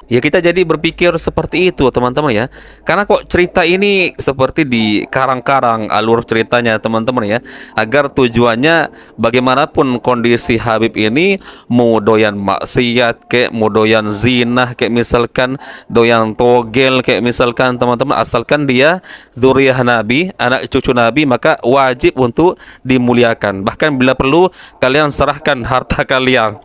Ya kita jadi berpikir seperti itu teman-teman ya. Karena kok cerita ini seperti di karang-karang alur ceritanya teman-teman ya. Agar tujuannya bagaimanapun kondisi Habib ini, mau doyan maksiat kayak mau doyan zina kayak misalkan, doyan togel kayak misalkan teman-teman, asalkan dia zuriyah Nabi, anak cucu Nabi, maka wajib untuk dimuliakan. Bahkan bila perlu kalian serahkan harta kalian.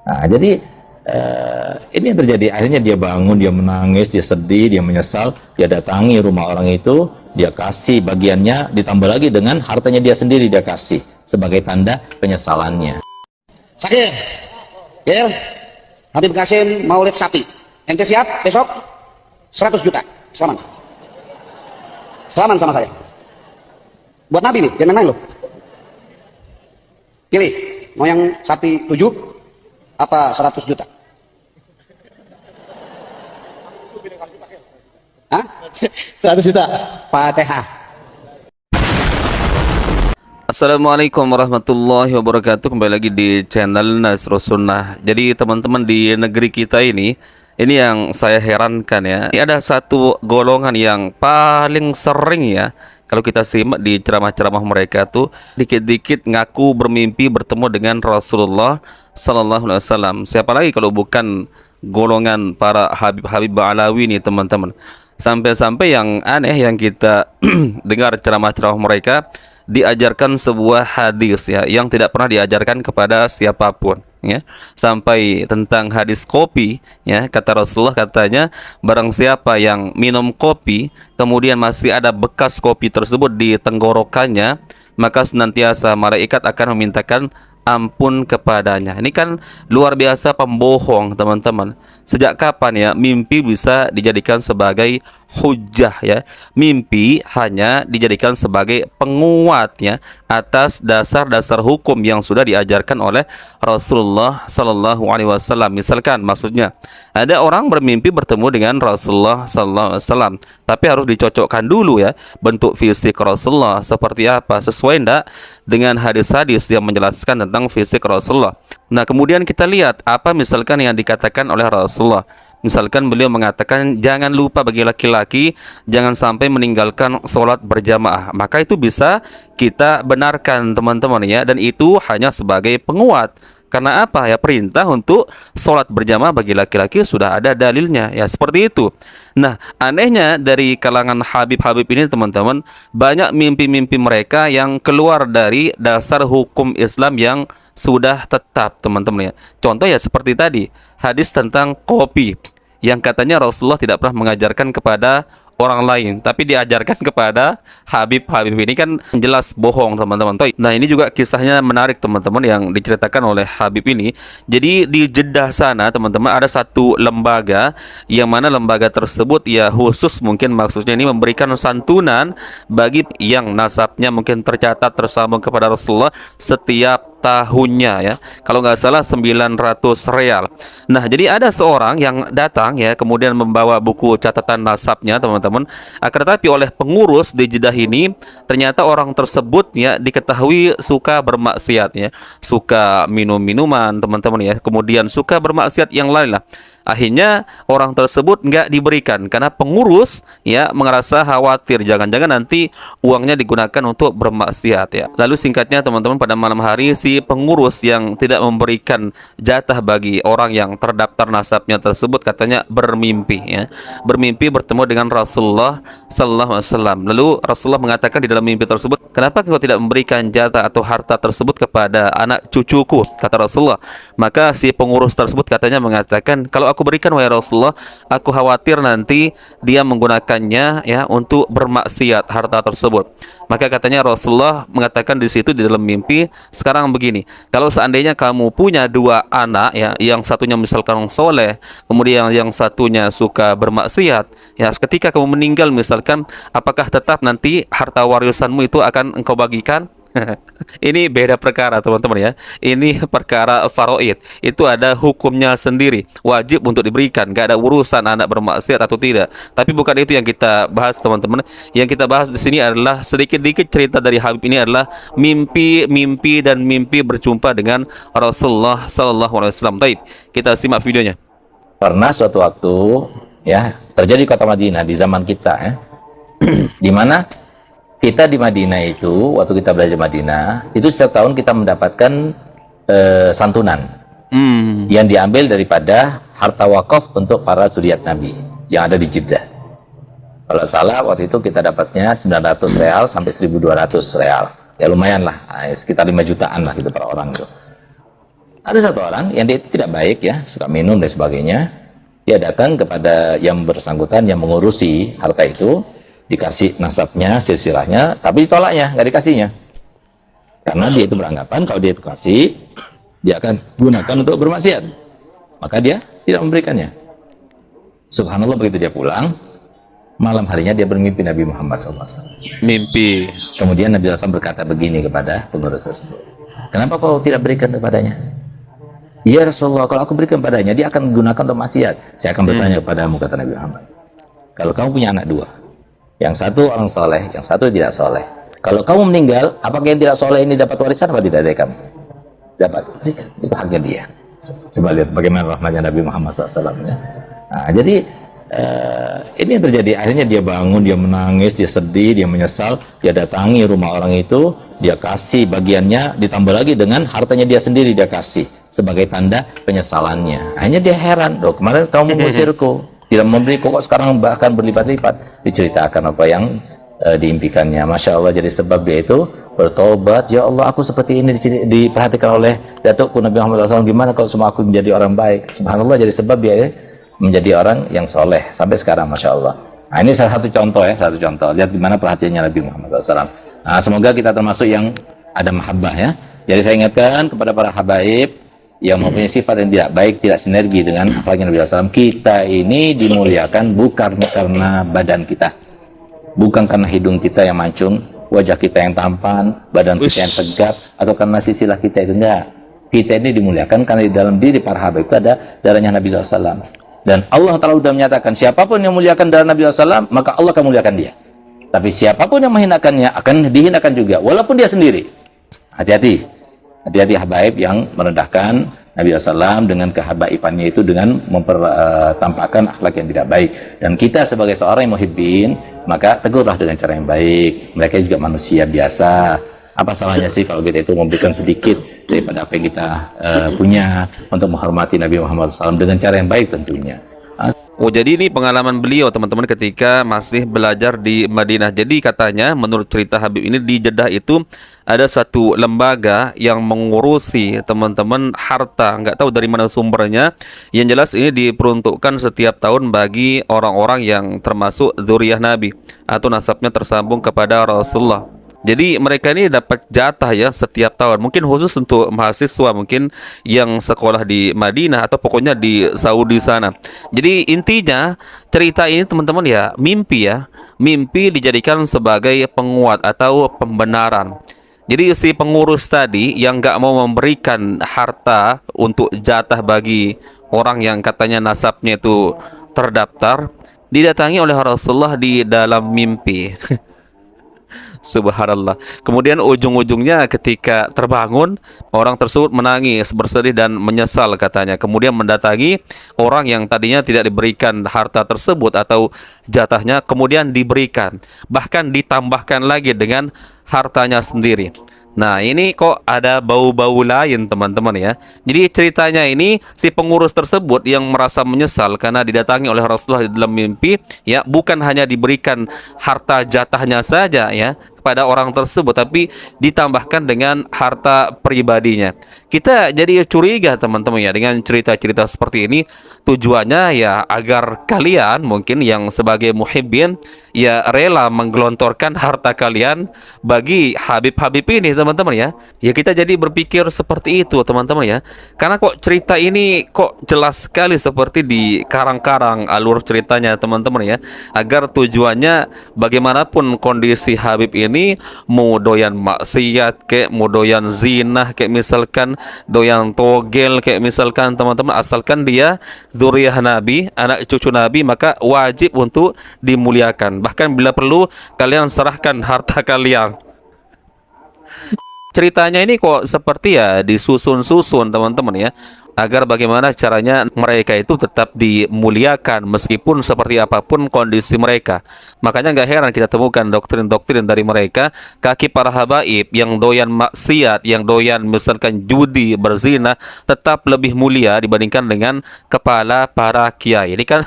Nah, jadi ini yang terjadi. Akhirnya dia bangun, dia menangis, dia sedih, dia menyesal, dia datangi rumah orang itu, dia kasih bagiannya, ditambah lagi dengan hartanya dia sendiri dia kasih sebagai tanda penyesalannya. Sakit, ya, Habib Qasim Maulid sapi. Ente siap besok 100 juta. Selamat. Selamat sama saya. Buat Nabi nih, jangan main-main loh. Pilih, mau yang sapi 7 apa 100 juta? Hah? 100 juta. Fatihah. Assalamualaikum warahmatullahi wabarakatuh. Kembali lagi di channel Nasrus Sunnah. Jadi teman-teman, di negeri kita ini yang saya herankan ya, ini ada satu golongan yang paling sering ya, kalau kita simak di ceramah-ceramah mereka tuh, dikit-dikit ngaku bermimpi bertemu dengan Rasulullah Sallallahu Alaihi Wasallam. Siapa lagi kalau bukan golongan para Habib-Habib Ba'alawi nih teman-teman. Sampai-sampai yang aneh yang kita dengar ceramah-ceramah mereka, diajarkan sebuah hadis ya yang tidak pernah diajarkan kepada siapapun ya, sampai tentang hadis kopi ya, kata Rasulullah, katanya barang siapa yang minum kopi kemudian masih ada bekas kopi tersebut di tenggorokannya, maka senantiasa malaikat akan memintakan ampun kepadanya. Ini kan luar biasa pembohong teman-teman. Sejak kapan ya mimpi bisa dijadikan sebagai hujah ya? Mimpi hanya dijadikan sebagai penguat ya, atas dasar-dasar hukum yang sudah diajarkan oleh Rasulullah Sallallahu Alaihi Wasallam. Misalkan maksudnya ada orang bermimpi bertemu dengan Rasulullah Sallallahu Alaihi Wasallam, tapi harus dicocokkan dulu ya bentuk fisik Rasulullah seperti apa, sesuai enggak dengan hadis-hadis yang menjelaskan tentang fisik Rasulullah. Nah kemudian kita lihat apa misalkan yang dikatakan oleh Rasulullah. Misalkan beliau mengatakan jangan lupa bagi laki-laki jangan sampai meninggalkan sholat berjamaah, maka itu bisa kita benarkan teman-teman ya, dan itu hanya sebagai penguat. Karena apa ya, perintah untuk sholat berjamaah bagi laki-laki sudah ada dalilnya ya, seperti itu. Nah anehnya dari kalangan Habib-Habib ini teman-teman, banyak mimpi-mimpi mereka yang keluar dari dasar hukum Islam yang sudah tetap teman-teman ya. Contoh ya seperti tadi hadis tentang kopi yang katanya Rasulullah tidak pernah mengajarkan kepada orang lain, tapi diajarkan kepada Habib-Habib ini, kan jelas bohong teman-teman. Nah ini juga kisahnya menarik teman-teman yang diceritakan oleh Habib ini. Jadi di Jeddah sana teman-teman ada satu lembaga, yang mana lembaga tersebut ya khusus mungkin maksudnya ini memberikan santunan bagi yang nasabnya mungkin tercatat tersambung kepada Rasulullah setiap tahunnya ya, kalau nggak salah 900 real. Nah jadi ada seorang yang datang ya, kemudian membawa buku catatan nasabnya teman-teman. Akan tetapi oleh pengurus di Jeddah ini, ternyata orang tersebut ya diketahui suka bermaksiat ya, suka minum minuman teman-teman ya, kemudian suka bermaksiat yang lain lah. Akhirnya orang tersebut nggak diberikan karena pengurus ya merasa khawatir jangan-jangan nanti uangnya digunakan untuk bermaksiat ya. Lalu singkatnya teman-teman, pada malam hari si pengurus yang tidak memberikan jatah bagi orang yang terdaftar nasabnya tersebut katanya bermimpi ya, bermimpi bertemu dengan Rasulullah Sallallahu Alaihi Wasallam. Lalu Rasulullah mengatakan di dalam mimpi tersebut, kenapa kau tidak memberikan jatah atau harta tersebut kepada anak cucuku, kata Rasulullah. Maka si pengurus tersebut katanya mengatakan, kalau aku berikan wahai Rasulullah, aku khawatir nanti dia menggunakannya ya untuk bermaksiat harta tersebut. Maka katanya Rasulullah mengatakan di situ di dalam mimpi, sekarang begini, kalau seandainya kamu punya dua anak ya, yang satunya misalkan soleh, kemudian yang satunya suka bermaksiat ya, ketika kamu meninggal misalkan, apakah tetap nanti harta warisanmu itu akan engkau bagikan? Ini beda perkara teman-teman ya. Ini perkara faraid, itu ada hukumnya sendiri, wajib untuk diberikan, gak ada urusan anak bermaksiat atau tidak. Tapi bukan itu yang kita bahas teman-teman. Yang kita bahas di sini adalah sedikit-sedikit cerita dari Habib ini adalah mimpi dan mimpi berjumpa dengan Rasulullah Sallallahu Alaihi Wasallam. Baik, kita simak videonya. pernah suatu waktu ya terjadi di kota Madinah di zaman kita ya, di mana kita di Madinah itu waktu kita belajar Madinah itu setiap tahun kita mendapatkan santunan yang diambil daripada harta wakaf untuk para zuriat Nabi yang ada di Jeddah. Kalau salah waktu itu kita dapatnya 900 real sampai 1.200 real. Ya lumayan lah, sekitar 5 jutaan lah gitu per orang itu. Ada satu orang yang dia itu tidak baik ya, suka minum dan sebagainya. Dia datang kepada yang bersangkutan yang mengurusi harta itu, dikasih nasabnya, silsilahnya, tapi ditolaknya, nggak dikasihnya. Karena dia itu beranggapan kalau dia itu kasih, dia akan gunakan untuk bermaksiat. Maka dia tidak memberikannya. Subhanallah, begitu dia pulang, malam harinya dia bermimpi Nabi Muhammad SAW. Mimpi. Kemudian Nabi SAW berkata begini kepada pengurus tersebut, kenapa kau tidak berikan kepadanya? Ya Rasulullah, kalau aku berikan padanya, dia akan menggunakan untuk maksiat. Saya akan bertanya kepadamu, kata Nabi Muhammad. Kalau kamu punya anak dua, yang satu orang soleh, yang satu tidak soleh. Kalau kamu meninggal, apakah yang tidak soleh ini dapat warisan atau tidak dari kamu? Dapat, berikan. Itu haknya dia. Coba lihat bagaimana rahmatnya Nabi Muhammad SAW. Ya. Nah, jadi ini yang terjadi. Akhirnya dia bangun, dia menangis, dia sedih, dia menyesal. Dia datangi rumah orang itu, dia kasih bagiannya, ditambah lagi dengan hartanya dia sendiri dia kasih sebagai tanda penyesalannya. Akhirnya dia heran, "Loh, kemarin kamu mengusirku, tidak memberi kok sekarang bahkan berlipat-lipat." Diceritakan apa yang diimpikannya. Masya Allah, jadi sebab dia itu bertobat. Ya Allah, aku seperti ini diperhatikan oleh datukku Nabi Muhammad SAW. Gimana kalau semua aku menjadi orang baik? Subhanallah, jadi sebab dia menjadi orang yang soleh sampai sekarang, Masya Allah. Nah, ini salah satu contoh ya, satu contoh. Lihat gimana perhatiannya Nabi Muhammad SAW. Nah, semoga kita termasuk yang ada mahabbah ya. Jadi saya ingatkan kepada para habaib yang mempunyai sifat yang tidak baik, tidak sinergi dengan akhlaknya Nabi SAW. Kita ini dimuliakan bukan karena badan kita, bukan karena hidung kita yang mancung, wajah kita yang tampan, badan kita yang tegap, atau karena sisilah kita itu. Enggak. Kita ini dimuliakan karena di dalam diri para habaib itu ada darahnya Nabi SAW. Dan Allah Ta'ala sudah menyatakan, siapapun yang memuliakan darah Nabi SAW, maka Allah akan memuliakan dia. Tapi siapapun yang menghinakannya akan dihinakan juga, walaupun dia sendiri. Hati-hati. Hati-hati habaib yang merendahkan Nabi SAW dengan kehabaibannya itu dengan mempertampakkan akhlak yang tidak baik. Dan kita sebagai seorang yang muhibbin, maka tegurlah dengan cara yang baik. Mereka juga manusia biasa. Apa salahnya sih kalau kita itu memberikan sedikit daripada apa yang kita punya untuk menghormati Nabi Muhammad SAW dengan cara yang baik tentunya. Oh, jadi ini pengalaman beliau teman-teman ketika masih belajar di Madinah. Jadi katanya menurut cerita Habib ini di Jeddah itu ada satu lembaga yang mengurusi teman-teman harta. Nggak tahu dari mana sumbernya. Yang jelas ini diperuntukkan setiap tahun bagi orang-orang yang termasuk zuriyah Nabi atau nasabnya tersambung kepada Rasulullah. Jadi mereka ini dapat jatah ya setiap tahun. Mungkin khusus untuk mahasiswa mungkin yang sekolah di Madinah atau pokoknya di Saudi sana. Jadi intinya cerita ini teman-teman ya, mimpi dijadikan sebagai penguat atau pembenaran. Jadi si pengurus tadi yang nggak mau memberikan harta untuk jatah bagi orang yang katanya nasabnya itu terdaftar, didatangi oleh Rasulullah di dalam mimpi. Subhanallah. Kemudian ujung-ujungnya ketika terbangun, orang tersebut menangis, bersedih dan menyesal katanya. Kemudian mendatangi orang yang tadinya tidak diberikan harta tersebut atau jatahnya, kemudian diberikan. Bahkan ditambahkan lagi dengan hartanya sendiri. Nah, ini kok ada bau-bau lain teman-teman ya. Jadi ceritanya ini si pengurus tersebut yang merasa menyesal karena didatangi oleh Rasulullah di dalam mimpi, ya bukan hanya diberikan harta jatahnya saja ya kepada orang tersebut, tapi ditambahkan dengan harta pribadinya. Kita jadi curiga teman-teman ya dengan cerita-cerita seperti ini. Tujuannya ya agar kalian mungkin yang sebagai muhibbin ya rela menggelontorkan harta kalian bagi Habib-Habib ini teman-teman ya. Ya kita jadi berpikir seperti itu teman-teman ya. Karena kok cerita ini kok jelas sekali seperti di karang-karang alur ceritanya teman-teman ya. Agar tujuannya bagaimanapun kondisi Habib ini, mau doyan maksiat kayak, mau doyan zina kayak misalkan, doyan togel kayak misalkan teman-teman, asalkan dia zuriyah Nabi, anak cucu Nabi, maka wajib untuk dimuliakan. Bahkan bila perlu kalian serahkan harta kalian. ceritanya ini kok seperti ya disusun-susun teman-teman ya, agar bagaimana caranya mereka itu tetap dimuliakan meskipun seperti apapun kondisi mereka. Makanya nggak heran kita temukan doktrin-doktrin dari mereka, kaki para habaib yang doyan maksiat, yang doyan misalkan judi, berzina, tetap lebih mulia dibandingkan dengan kepala para kiai. Ini kan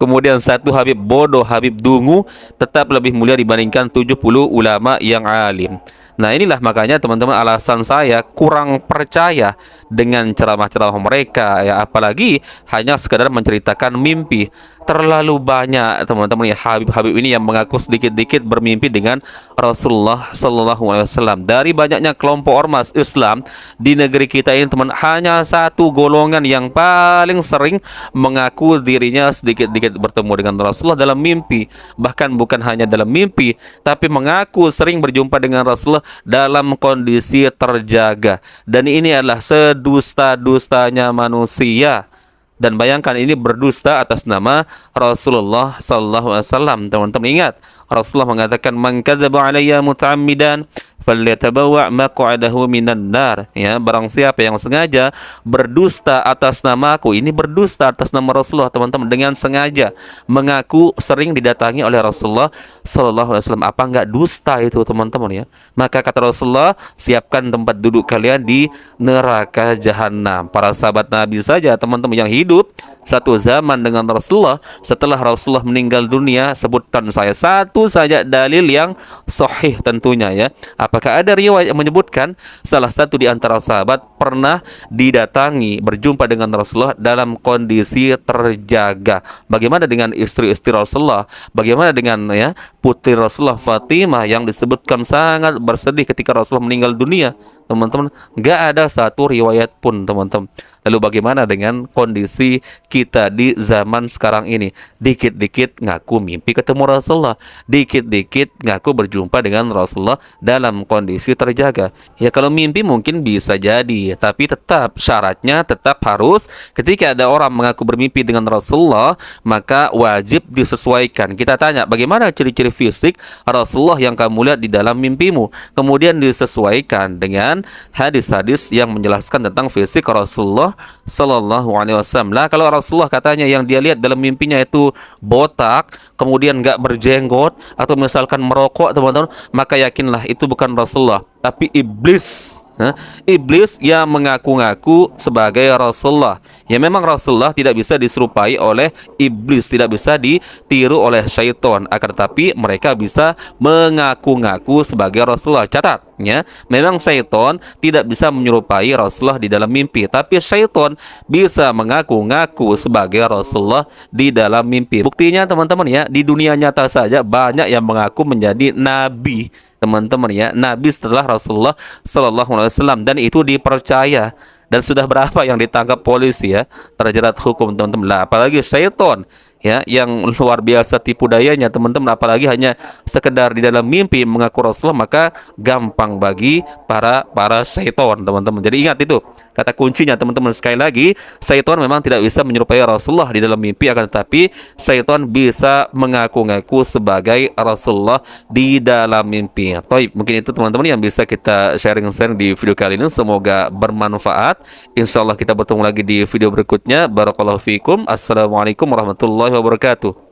kemudian satu Habib bodoh, Habib dungu, tetap lebih mulia dibandingkan 70 ulama yang alim. Nah inilah makanya teman-teman alasan saya kurang percaya dengan ceramah-ceramah mereka ya, apalagi hanya sekadar menceritakan mimpi. Terlalu banyak teman-teman ya Habib-Habib ini yang mengaku sedikit-dikit bermimpi dengan Rasulullah Sallallahu Alaihi Wasallam. Dari banyaknya kelompok ormas Islam di negeri kita ini teman, hanya satu golongan yang paling sering mengaku dirinya sedikit-dikit bertemu dengan Rasulullah dalam mimpi. Bahkan bukan hanya dalam mimpi, tapi mengaku sering berjumpa dengan Rasulullah dalam kondisi terjaga. Dan ini adalah sedusta-dustanya manusia. Dan bayangkan ini berdusta atas nama Rasulullah sallallahu alaihi wasallam. Teman-teman ingat, Rasulullah mengatakan man kadzaba alayya muta'ammidan falyatabawwa maq'adahu minan nar. Ya, barang siapa yang sengaja berdusta atas namaku, ini berdusta atas nama Rasulullah teman-teman, dengan sengaja mengaku sering didatangi oleh Rasulullah sallallahu alaihi wasallam. Apa enggak dusta itu teman-teman ya? Maka kata Rasulullah, siapkan tempat duduk kalian di neraka jahanam. Para sahabat Nabi saja teman-teman yang hidup satu zaman dengan Rasulullah, setelah Rasulullah meninggal dunia, sebutkan saya satu saja dalil yang sahih tentunya ya. Apakah ada riwayat yang menyebutkan salah satu di antara sahabat pernah didatangi berjumpa dengan Rasulullah dalam kondisi terjaga? Bagaimana dengan istri-istri Rasulullah? Bagaimana dengan ya putri Rasulullah Fatimah yang disebutkan sangat bersedih ketika Rasulullah meninggal dunia? Teman-teman, nggak ada satu riwayat pun teman-teman. Lalu bagaimana dengan kondisi kita di zaman sekarang ini? Dikit-dikit ngaku mimpi ketemu Rasulullah, dikit-dikit ngaku berjumpa dengan Rasulullah dalam kondisi terjaga. Ya kalau mimpi mungkin bisa jadi, tapi tetap syaratnya tetap harus ketika ada orang mengaku bermimpi dengan Rasulullah, maka wajib disesuaikan. Kita tanya, bagaimana ciri-ciri fisik Rasulullah yang kamu lihat di dalam mimpimu? Kemudian disesuaikan dengan hadis-hadis yang menjelaskan tentang fisik Rasulullah Sallallahu Alaihi Wasallam. Lah kalau Rasulullah katanya yang dia lihat dalam mimpinya itu botak, kemudian nggak berjenggot, atau misalkan merokok teman-teman, maka yakinlah itu bukan Rasulullah, tapi iblis. Iblis yang mengaku-ngaku sebagai Rasulullah. Ya memang Rasulullah tidak bisa diserupai oleh iblis, tidak bisa ditiru oleh syaitan. Akan tetapi mereka bisa mengaku-ngaku sebagai Rasulullah. Catat ya, memang syaitan tidak bisa menyerupai Rasulullah di dalam mimpi, tapi syaitan bisa mengaku-ngaku sebagai Rasulullah di dalam mimpi. Buktinya teman-teman ya, di dunia nyata saja banyak yang mengaku menjadi nabi teman-teman ya, nabi setelah Rasulullah Sallallahu Alaihi Wasallam, dan itu dipercaya. Dan sudah berapa yang ditangkap polisi ya, terjerat hukum teman-teman. Lah apalagi syaitan ya yang luar biasa tipu dayanya teman-teman, apalagi hanya sekedar di dalam mimpi mengaku Rasulullah, maka gampang bagi para syaitan teman-teman. Jadi ingat itu kata kuncinya teman-teman. Sekali lagi, syaitan memang tidak bisa menyerupai Rasulullah di dalam mimpi, akan tetapi syaitan bisa mengaku-ngaku sebagai Rasulullah di dalam mimpi. Baik, mungkin itu teman-teman yang bisa kita sharing-sharing di video kali ini, semoga bermanfaat. Insyaallah kita bertemu lagi di video berikutnya. Barakallahu fikum. Assalamualaikum warahmatullahi wabarakatuh.